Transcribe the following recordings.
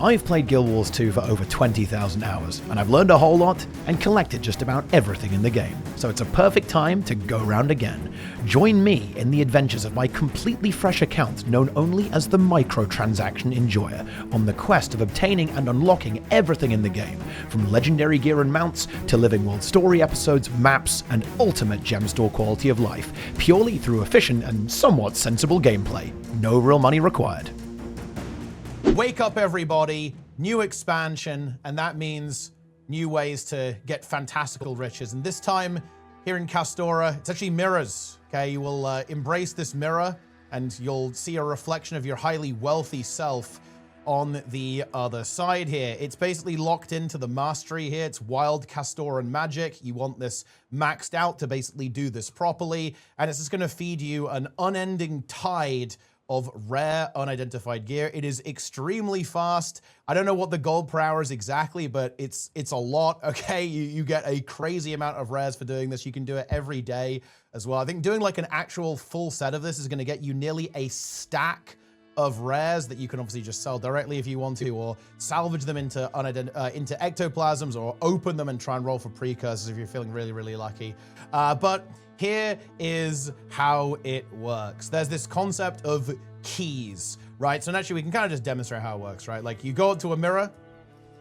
I've played Guild Wars 2 for over 20,000 hours, and I've learned a whole lot and collected just about everything in the game, so it's a perfect time to go round again. Join me in the adventures of my completely fresh account known only as the Microtransaction Enjoyer, on the quest of obtaining and unlocking everything in the game, from legendary gear and mounts to living world story episodes, maps, and ultimate gem store quality of life, purely through efficient and somewhat sensible gameplay. No real money required. Wake up, everybody. New expansion, and that means new ways to get fantastical riches. And this time, here in Kastora, it's actually mirrors, okay? You will embrace this mirror, and you'll see a reflection of your highly wealthy self on the other side here. It's basically locked into the mastery here. It's wild Kastoran magic. You want this maxed out to basically do this properly, and it's just going to feed you an unending tide of rare unidentified gear. It is extremely fast. I don't know what the gold per hour is exactly, but it's a lot, okay? You get a crazy amount of rares for doing this. You can do it every day as well. I think doing like an actual full set of this is going to get you nearly a stack of rares that you can obviously just sell directly if you want to, or salvage them into ectoplasms, or open them and try and roll for precursors if you're feeling really, really lucky. But here is how it works. There's this concept of keys, right? So naturally we can kind of just demonstrate how it works, right? Like you go up to a mirror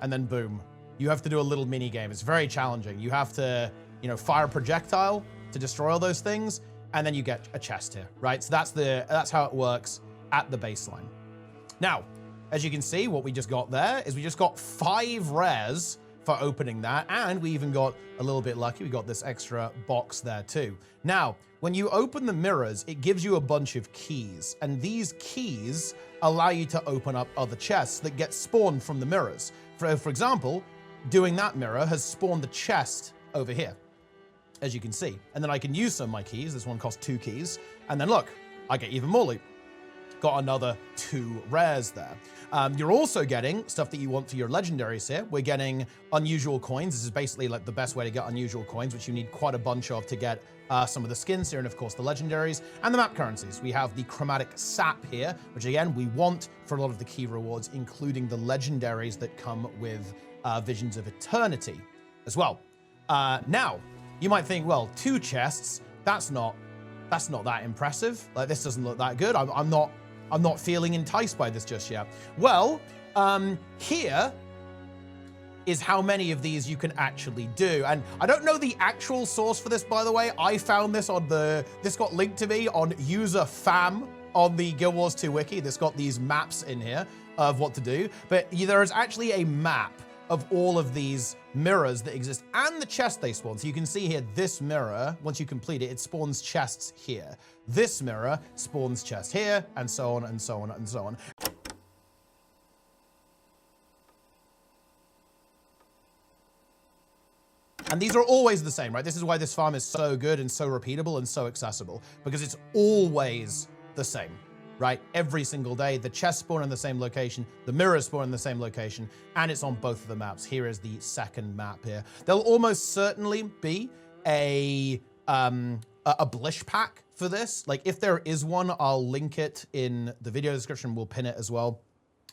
and then boom, you have to do a little mini game. It's very challenging. You have to, fire a projectile to destroy all those things, and then you get a chest here, right? So that's how it works at the baseline. Now, as you can see, what we just got there is we just got 5 rares for opening that, and we even got a little bit lucky. We got this extra box there too. Now, when you open the mirrors, it gives you a bunch of keys, and these keys allow you to open up other chests that get spawned from the mirrors. For example, doing that mirror has spawned the chest over here, as you can see. And then I can use some of my keys. This one costs 2 keys. And then look, I get even more loot. Got another 2 rares there. You're also getting stuff that you want for your legendaries here. We're getting unusual coins. This is basically like the best way to get unusual coins, which you need quite a bunch of to get some of the skins here, and of course the legendaries and the map currencies. We have the chromatic sap here, which again we want for a lot of the key rewards, including the legendaries that come with Visions of Eternity as well. Now, you might think, well, 2 chests, that's not that impressive. Like, this doesn't look that good. I'm not feeling enticed by this just yet. Well, here is how many of these you can actually do. And I don't know the actual source for this, by the way. I found this this got linked to me on user fam on the Guild Wars 2 wiki. This got these maps in here of what to do. But there is actually a map of all of these mirrors that exist and the chest they spawn. So you can see here, this mirror, once you complete it, it spawns chests here. This mirror spawns chests here, and so on and so on and so on. And these are always the same, right? This is why this farm is so good and so repeatable and so accessible, because it's always the same. Right? Every single day, the chests spawn in the same location, the mirrors spawn in the same location, and it's on both of the maps. Here is the second map here. There'll almost certainly be a blish pack for this. Like, if there is one, I'll link it in the video description. We'll pin it as well,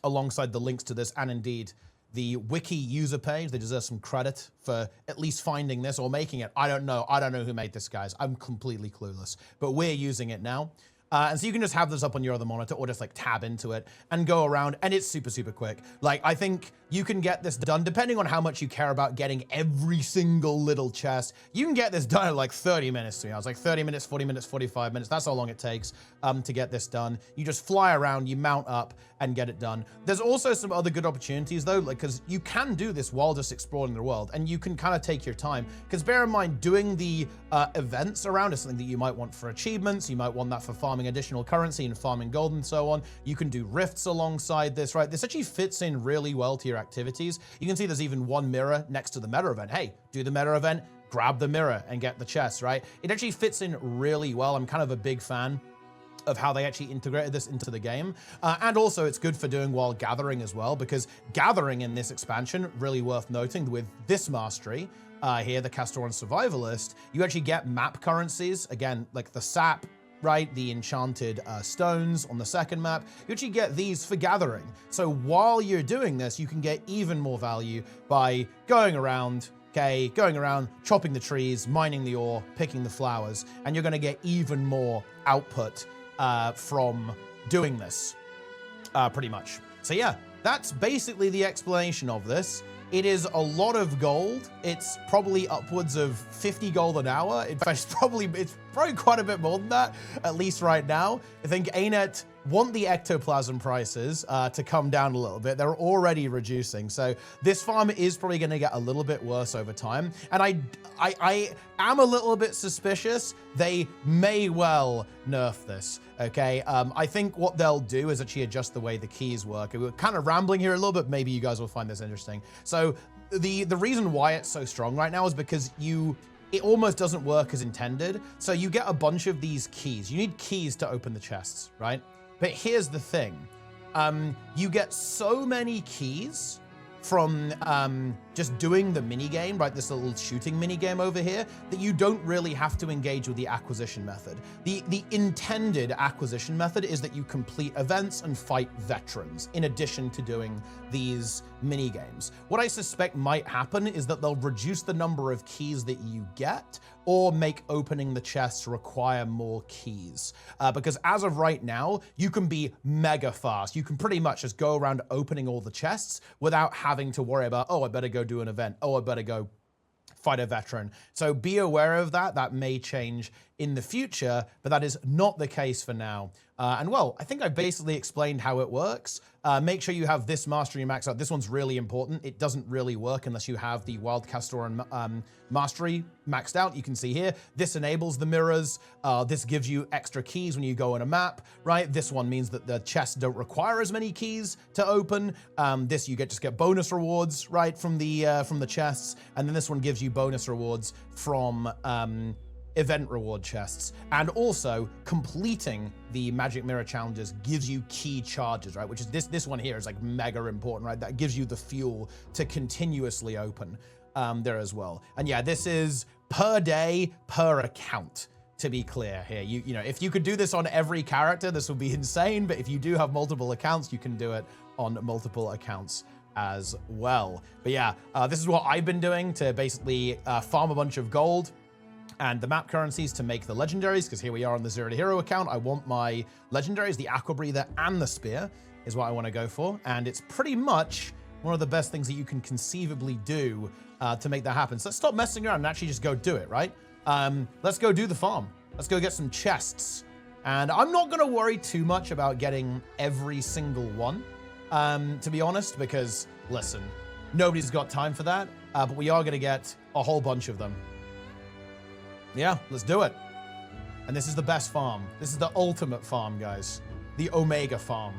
alongside the links to this, and indeed the wiki user page. They deserve some credit for at least finding this or making it. I don't know who made this, guys. I'm completely clueless, but we're using it now. And so you can just have this up on your other monitor, or just like tab into it and go around, and it's super, super quick. Like, I think you can get this done, depending on how much you care about getting every single little chest. You can get this done in like 30 minutes to me. I was like 30 minutes, 40 minutes, 45 minutes. That's how long it takes to get this done. You just fly around, you mount up and get it done. There's also some other good opportunities though, like, because you can do this while just exploring the world, and you can kind of take your time. Because bear in mind, doing the events around is something that you might want for achievements. You might want that for farming additional currency and farming gold and so on. You can do rifts alongside this, right? This actually fits in really well to your activities. You can see there's even one mirror next to the meta event. Hey, do the meta event, grab the mirror and get the chest, right? It actually fits in really well. I'm kind of a big fan of how they actually integrated this into the game. And also it's good for doing while gathering as well, because gathering in this expansion, really worth noting, with this mastery here, the Kastoran Survivalist, you actually get map currencies. Again, like the sap right? The enchanted stones on the second map. You actually get these for gathering. So while you're doing this, you can get even more value by going around, chopping the trees, mining the ore, picking the flowers, and you're going to get even more output from doing this, pretty much. So yeah, that's basically the explanation of this. It is a lot of gold. It's probably upwards of 50 gold an hour. In fact, it's probably quite a bit more than that, at least right now. I think ArenaNet want the ectoplasm prices to come down a little bit. They're already reducing. So this farm is probably going to get a little bit worse over time. And I am a little bit suspicious they may well nerf this, okay? I think what they'll do is actually adjust the way the keys work. We're kind of rambling here a little bit. Maybe you guys will find this interesting. So the reason why it's so strong right now is because it almost doesn't work as intended. So you get a bunch of these keys. You need keys to open the chests, right? But here's the thing. You get so many keys from just doing the mini game, right? This little shooting mini game over here, that you don't really have to engage with the acquisition method. The intended acquisition method is that you complete events and fight veterans in addition to doing these mini games. What I suspect might happen is that they'll reduce the number of keys that you get or make opening the chests require more keys. Because as of right now, you can be mega fast. You can pretty much just go around opening all the chests without having to worry about, oh, I better go do an event. Oh, I better go fight a veteran. So be aware of that. That may change in the future, but that is not the case for now. And well, I think I basically explained how it works. Make sure you have this mastery maxed out. This one's really important. It doesn't really work unless you have the Wild Castoran mastery maxed out. You can see here, this enables the mirrors. This gives you extra keys when you go on a map, right? This one means that the chests don't require as many keys to open. This you just get bonus rewards, right, from the chests. And then this one gives you bonus rewards from event reward chests. And also completing the magic mirror challenges gives you key charges, right? Which is this one here is like mega important, right? That gives you the fuel to continuously open there as well. And yeah, this is per day, per account, to be clear here. You know, if you could do this on every character, this would be insane. But if you do have multiple accounts, you can do it on multiple accounts as well. But yeah, this is what I've been doing to basically farm a bunch of gold and the map currencies to make the legendaries, because here we are on the Zero to Hero account. I want my legendaries, the Aqua Breather and the Spear is what I want to go for. And it's pretty much one of the best things that you can conceivably do to make that happen. So let's stop messing around and actually just go do it, right? Let's go do the farm. Let's go get some chests. And I'm not going to worry too much about getting every single one, to be honest, because listen, nobody's got time for that, but we are going to get a whole bunch of them. Yeah, let's do it. And this is the best farm. This is the ultimate farm, guys. The Omega farm.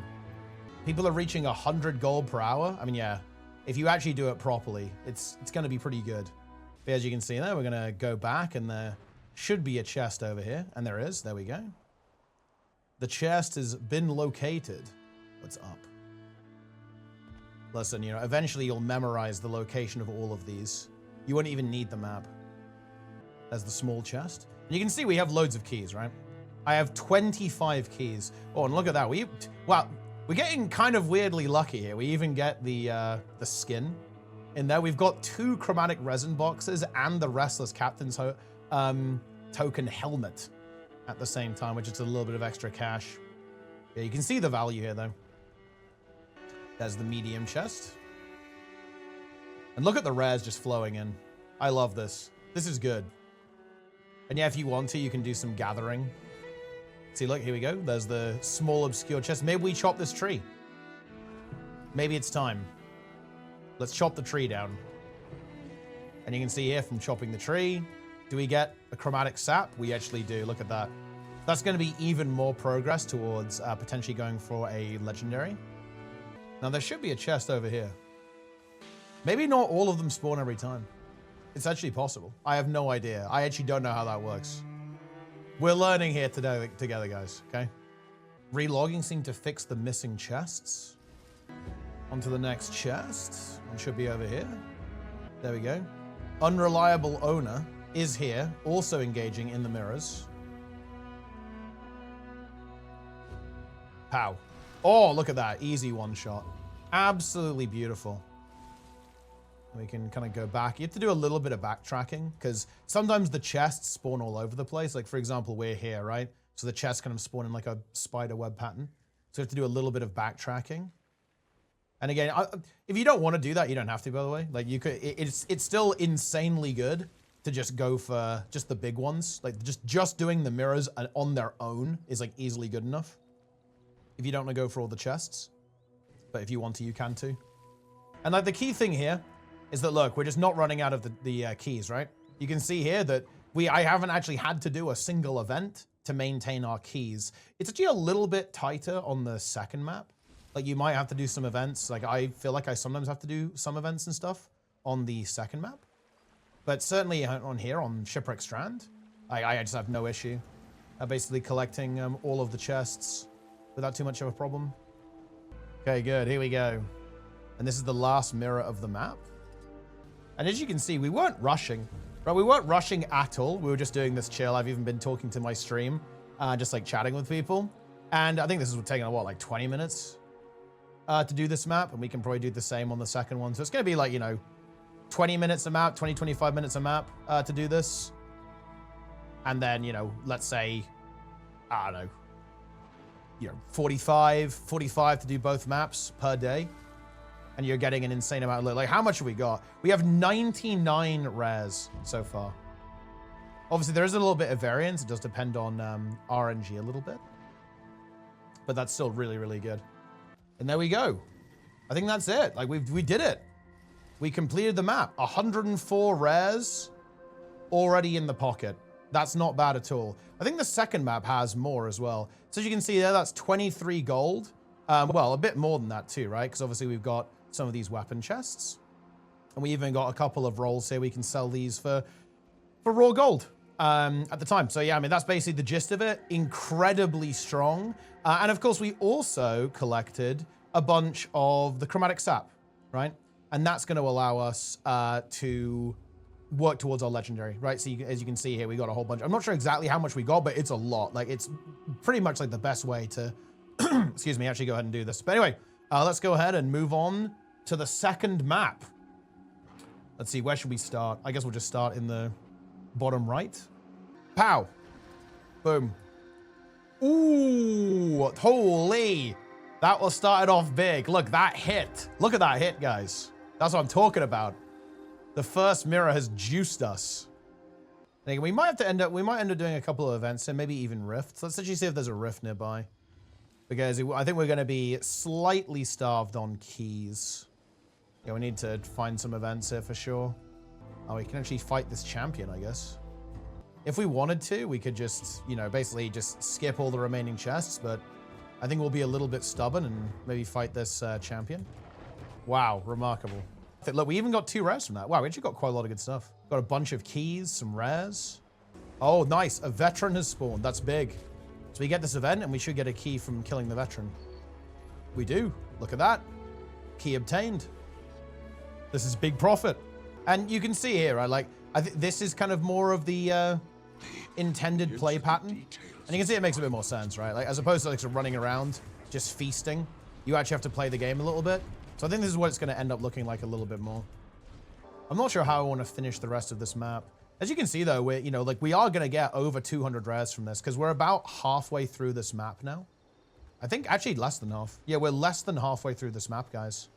People are reaching 100 gold per hour. I mean, yeah, if you actually do it properly, it's going to be pretty good. But as you can see there, we're going to go back and there should be a chest over here. And there is. There we go. The chest has been located. What's up? Listen, you know, eventually you'll memorize the location of all of these. You won't even need the map. There's the small chest. And you can see we have loads of keys, right? I have 25 keys. Oh, and look at that. Wow, we're getting kind of weirdly lucky here. We even get the skin in there. We've got 2 chromatic resin boxes and the Restless Captain's token helmet at the same time, which is a little bit of extra cash. Yeah, you can see the value here, though. There's the medium chest. And look at the rares just flowing in. I love this. This is good. And yeah, if you want to, you can do some gathering. See, look, here we go. There's the small obscure chest. Maybe we chop this tree. Maybe it's time. Let's chop the tree down. And you can see here from chopping the tree, do we get a chromatic sap? We actually do. Look at that. That's going to be even more progress towards potentially going for a legendary. Now, there should be a chest over here. Maybe not all of them spawn every time. It's actually possible. I have no idea. I actually don't know how that works. We're learning here today together, guys, okay? Relogging seemed to fix the missing chests. On to the next chest. One should be over here. There we go. Unreliable owner is here, also engaging in the mirrors. Pow. Oh, look at that. Easy one shot. Absolutely beautiful. We can kind of go back. You have to do a little bit of backtracking because sometimes the chests spawn all over the place. Like, for example, we're here, right? So the chests kind of spawn in like a spider web pattern. So you have to do a little bit of backtracking. And again, if you don't want to do that, you don't have to, by the way. Like, you could, it's still insanely good to just go for just the big ones. Like, just doing the mirrors on their own is like easily good enough. If you don't want to go for all the chests. But if you want to, you can too. And like the key thing here is that, look, we're just not running out of the keys, right? You can see here that I haven't actually had to do a single event to maintain our keys. It's actually a little bit tighter on the second map. Like, you might have to do some events. Like, I feel like I sometimes have to do some events and stuff on the second map. But certainly on here, on Shipwreck Strand, I just have no issue. Basically collecting all of the chests without too much of a problem. Okay, good. Here we go. And this is the last mirror of the map. And as you can see, we weren't rushing, right? We weren't rushing at all. We were just doing this chill. I've even been talking to my stream, just like chatting with people. And I think this is taking, what, like 20 minutes to do this map. And we can probably do the same on the second one. So it's going to be like, 20 minutes a map, 20, 25 minutes a map to do this. And then, let's say, I don't know, 45 to do both maps per day. And you're getting an insane amount of loot. Like, how much have we got? We have 99 rares so far. Obviously, there is a little bit of variance. It does depend on RNG a little bit. But that's still really, really good. And there we go. I think that's it. Like, we did it. We completed the map. 104 rares already in the pocket. That's not bad at all. I think the second map has more as well. So as you can see there, that's 23 gold. Well, a bit more than that too, right? Because obviously we've got some of these weapon chests. And we even got a couple of rolls here. We can sell these for raw gold at the time. So yeah, I mean, that's basically the gist of it. Incredibly strong. And of course, we also collected a bunch of the chromatic sap, right? And that's going to allow us to work towards our legendary, right? So as you can see here, we got a whole bunch. I'm not sure exactly how much we got, but it's a lot. Like, it's pretty much like the best way to, excuse me, actually go ahead and do this. But anyway, let's go ahead and move on to the second map. Let's see, where should we start? I guess we'll just start in the bottom right. Pow. Boom. Ooh, holy. That was started off big. Look, that hit. Look at that hit, guys. That's what I'm talking about. The first mirror has juiced us. I think we might end up doing a couple of events and maybe even rifts. Let's actually see if there's a rift nearby. Because I think we're going to be slightly starved on keys. Yeah, we need to find some events here for sure. Oh, we can actually fight this champion, I guess. If we wanted to, we could just, basically just skip all the remaining chests, but I think we'll be a little bit stubborn and maybe fight this champion. Wow, remarkable. Look, we even got 2 rares from that. Wow, we actually got quite a lot of good stuff. Got a bunch of keys, some rares. Oh, nice. A veteran has spawned. That's big. So we get this event and we should get a key from killing the veteran. We do. Look at that. Key obtained. This is big profit. And you can see here, right? Like, I think this is kind of more of the intended play pattern. And you can see it makes a bit more sense, right? Like, as opposed to like sort of running around, just feasting, you actually have to play the game a little bit. So I think this is what it's going to end up looking like a little bit more. I'm not sure how I want to finish the rest of this map. As you can see, though, we are going to get over 200 rares from this because we're about halfway through this map now. I think actually less than half. Yeah, we're less than halfway through this map, guys.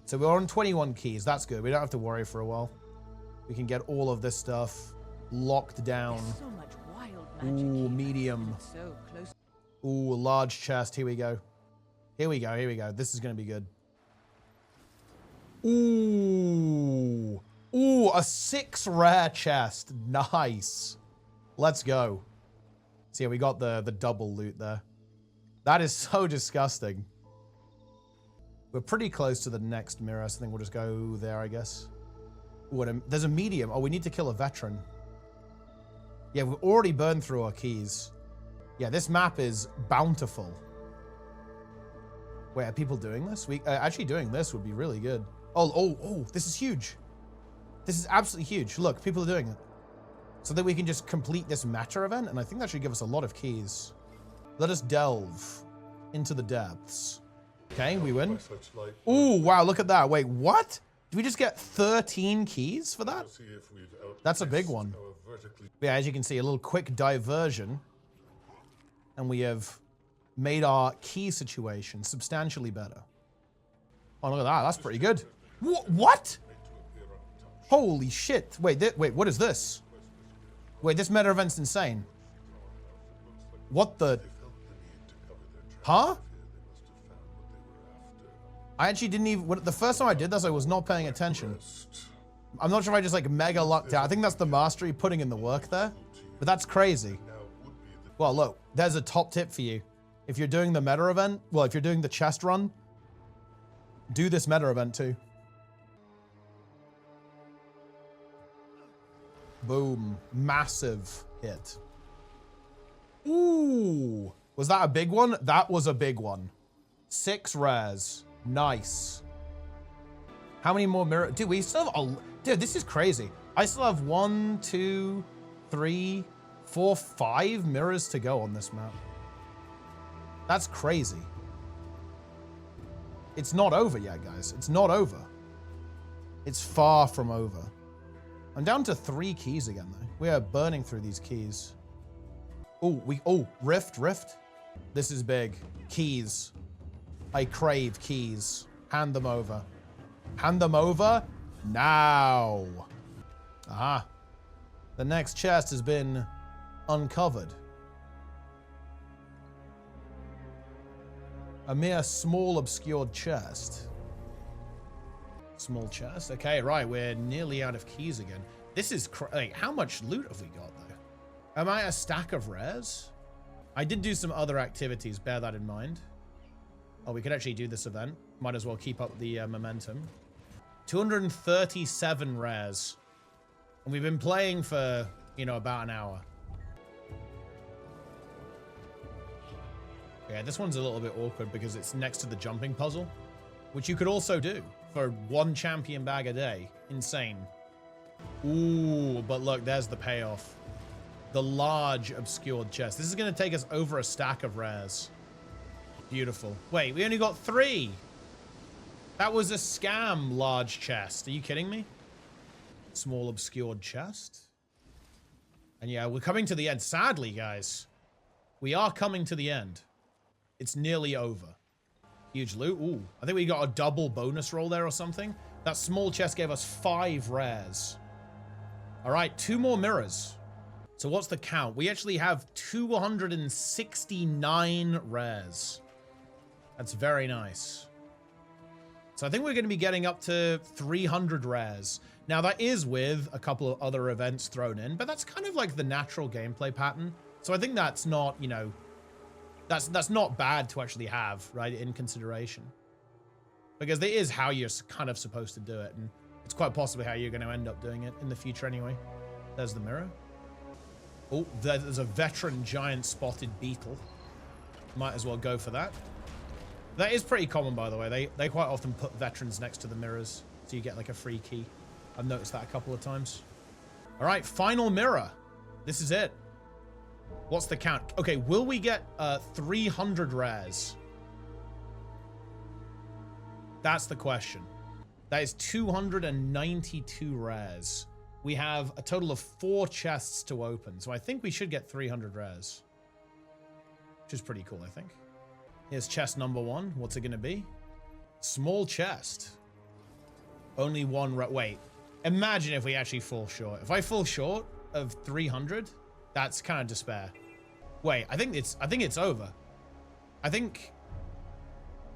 So we're on 21 keys. That's good. We don't have to worry for a while. We can get all of this stuff locked down. So much wild magic. Ooh, medium. So close. Ooh, large chest. Here we go. Here we go. Here we go. This is going to be good. Ooh. Ooh, a 6 rare chest. Nice. Let's go. So yeah, we got the double loot there. That is so disgusting. We're pretty close to the next mirror, so I think we'll just go there, I guess. Ooh, there's a medium. Oh, we need to kill a veteran. Yeah, we've already burned through our keys. Yeah, this map is bountiful. Wait, are people doing this? Actually doing this would be really good. Oh, this is huge. This is absolutely huge. Look, people are doing it. So that we can just complete this matcha event, and I think that should give us a lot of keys. Let us delve. into the depths. Okay, we win. Ooh, wow, look at that. Wait, what? Did we just get 13 keys for that? That's a big one. Yeah, as you can see, a little quick diversion. And we have made our key situation substantially better. Oh, look at that. That's pretty good. What? Holy shit. Wait, what is this? Wait, this meta event's insane. What the? Huh? I actually didn't even, the first time I did this, I was not paying attention. I'm not sure if I just like mega lucked out. I think that's the mastery putting in the work there, but that's crazy. Well, look, there's a top tip for you. If you're doing the meta event, well, if you're doing the chest run, do this meta event too. Boom, massive hit. Ooh, was that a big one? That was a big one. 6 rares. Nice. How many more mirrors? Dude, we still have a... Dude, this is crazy. I still have 1, 2, 3, 4, 5 mirrors to go on this map. That's crazy. It's not over yet, guys. It's not over. It's far from over. I'm down to 3 keys again, though. We are burning through these keys. Oh, rift. This is big. Keys. I crave keys. Hand them over. Hand them over now. Aha. The next chest has been uncovered. A mere small obscured chest. Small chest. Okay, right. We're nearly out of keys again. This is like, how much loot have we got though? Am I a stack of rares? I did do some other activities. Bear that in mind. Oh, we could actually do this event. Might as well keep up the momentum. 237 rares. And we've been playing for, you know, about an hour. Yeah, this one's a little bit awkward because it's next to the jumping puzzle, which you could also do for 1 champion bag a day. Insane. Ooh, but look, there's the payoff. The large obscured chest. This is going to take us over a stack of rares. Beautiful. Wait, we only got 3. That was a scam large chest. Are you kidding me? Small obscured chest. And yeah, we're coming to the end. Sadly, guys, we are coming to the end. It's nearly over. Huge loot. Ooh, I think we got a double bonus roll there or something. That small chest gave us 5 rares. All right, 2 more mirrors. So what's the count? We actually have 269 rares. That's very nice. So I think we're going to be getting up to 300 rares. Now that is with a couple of other events thrown in, but that's kind of like the natural gameplay pattern. So I think that's not, you know, that's not bad to actually have, right, in consideration. Because it is how you're kind of supposed to do it, and it's quite possibly how you're going to end up doing it in the future anyway. There's the mirror. Oh, there's a veteran giant spotted beetle. Might as well go for that. That is pretty common, by the way. They quite often put veterans next to the mirrors, so you get like a free key. I've noticed that a couple of times. All right, final mirror. This is it. What's the count? Okay, will we get 300 rares? That's the question. That is 292 rares. We have a total of 4 chests to open, so I think we should get 300 rares. Which is pretty cool, I think. Here's chest number 1. What's it going to be? Small chest. Only 1 wait. Imagine if we actually fall short. If I fall short of 300, that's kind of despair. Wait, I think it's over. I think...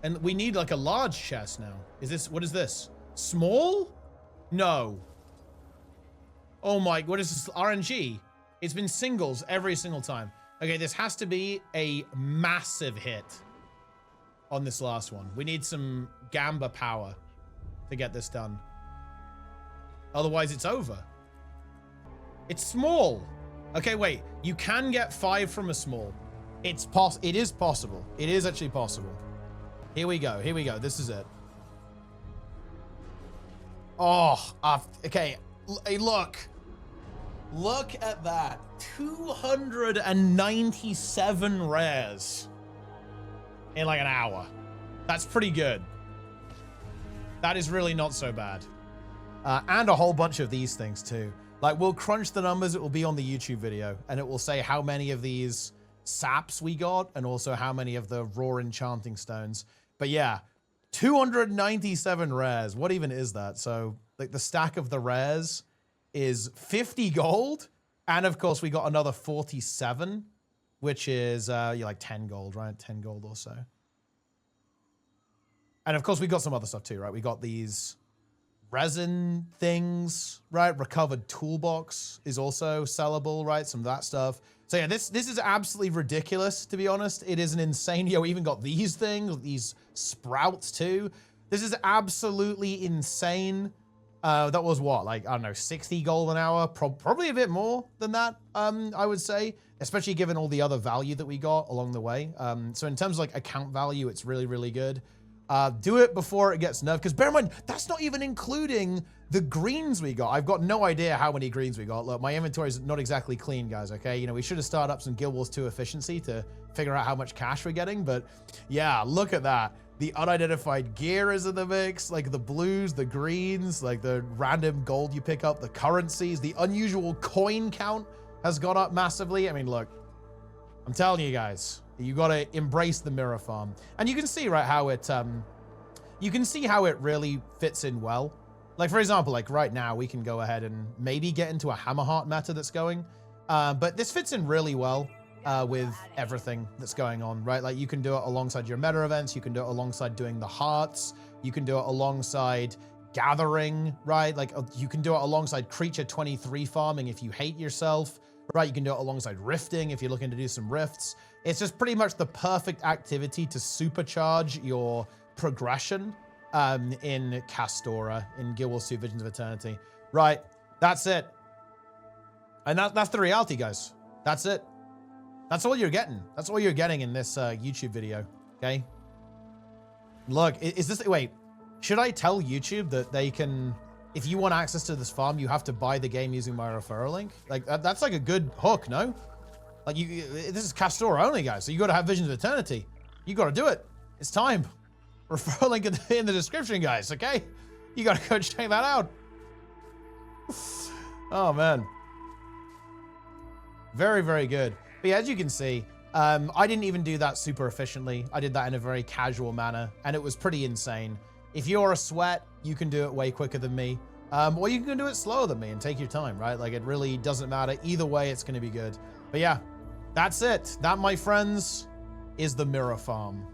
And we need like a large chest now. Is this... What is this? Small? No. Oh my... What is this? RNG? It's been singles every single time. Okay, this has to be a massive hit on this last one. We need some Gamba power to get this done. Otherwise, it's over. It's small. Okay, wait. You can get 5 from a small. It is possible. It is actually possible. Here we go. Here we go. This is it. Oh, okay. Hey, look. Look at that. 297 rares. in like an hour. That's pretty good. That is really not so bad. And a whole bunch of these things too. Like, we'll crunch the numbers. It will be on the YouTube video, and it will say how many of these saps we got and also how many of the raw enchanting stones. But yeah, 297 rares. What even is that? So like the stack of the rares is 50 gold. And of course we got another 47, which is like 10 gold, right? 10 gold or so. And of course we got some other stuff too, right? We got these resin things, right? Recovered toolbox is also sellable, right? Some of that stuff. So yeah, this is absolutely ridiculous, to be honest. It is an insane, we even got these things, these sprouts too. This is absolutely insane. That was what, like, I don't know, 60 gold an hour, probably a bit more than that, I would say, especially given all the other value that we got along the way. So in terms of like account value, it's really, really good. Do it before it gets nerfed, because bear in mind, that's not even including the greens we got. I've got no idea how many greens we got. Look, my inventory is not exactly clean, guys, okay? You know, we should have started up some Guild Wars 2 efficiency to figure out how much cash we're getting, but yeah, look at that. The unidentified gear is in the mix, like the blues, the greens, like the random gold you pick up, the currencies, the unusual coin count has gone up massively. I mean, look, I'm telling you guys, you got to embrace the mirror farm. And you can see, right, how it, you can see how it really fits in well. Like, for example, like right now, we can go ahead and maybe get into a Hammerheart meta that's going. But this fits in really well with everything that's going on, right? Like, you can do it alongside your meta events. You can do it alongside doing the hearts. You can do it alongside gathering, right? Like, you can do it alongside creature 23 farming if you hate yourself, right? You can do it alongside rifting if you're looking to do some rifts. It's just pretty much the perfect activity to supercharge your progression in Kastora, in Guild Wars 2 Visions of Eternity. Right, that's it. And that's the reality, guys. That's it. That's all you're getting. That's all you're getting in this YouTube video, okay? Look, is this, wait, should I tell YouTube that they can, if you want access to this farm, you have to buy the game using my referral link? Like, that's like a good hook, no? Like, this is Kastora only, guys, so you got to have Visions of Eternity. You got to do it. It's time. Referral link in the description, guys, okay? You got to go check that out. Oh, man. Very, very good. But yeah, as you can see, I didn't even do that super efficiently. I did that in a very casual manner, and it was pretty insane. If you're a sweat, you can do it way quicker than me. Or you can do it slower than me and take your time, right? Like, it really doesn't matter. Either way, it's going to be good. But yeah, that's it. That, my friends, is the mirror farm.